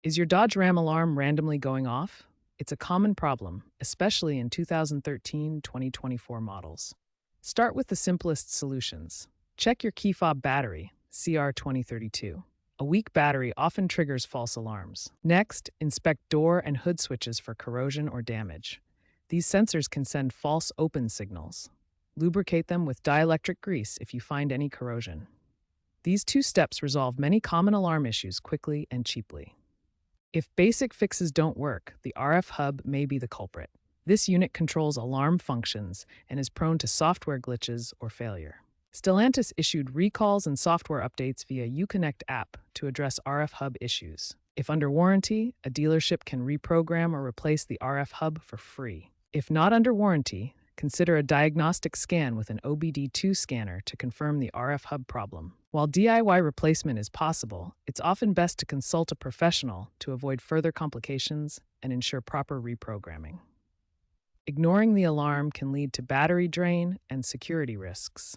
Is your Dodge Ram alarm randomly going off? It's a common problem, especially in 2013-2024 models. Start with the simplest solutions. Check your key fob battery, CR2032. A weak battery often triggers false alarms. Next, inspect door and hood switches for corrosion or damage. These sensors can send false open signals. Lubricate them with dielectric grease if you find any corrosion. These two steps resolve many common alarm issues quickly and cheaply. If basic fixes don't work, the RF hub may be the culprit. This unit controls alarm functions and is prone to software glitches or failure. Stellantis issued recalls and software updates via Uconnect app to address RF hub issues. If under warranty, a dealership can reprogram or replace the RF hub for free. If not under warranty, consider a diagnostic scan with an OBD2 scanner to confirm the RF hub problem. While DIY replacement is possible, it's often best to consult a professional to avoid further complications and ensure proper reprogramming. Ignoring the alarm can lead to battery drain and security risks.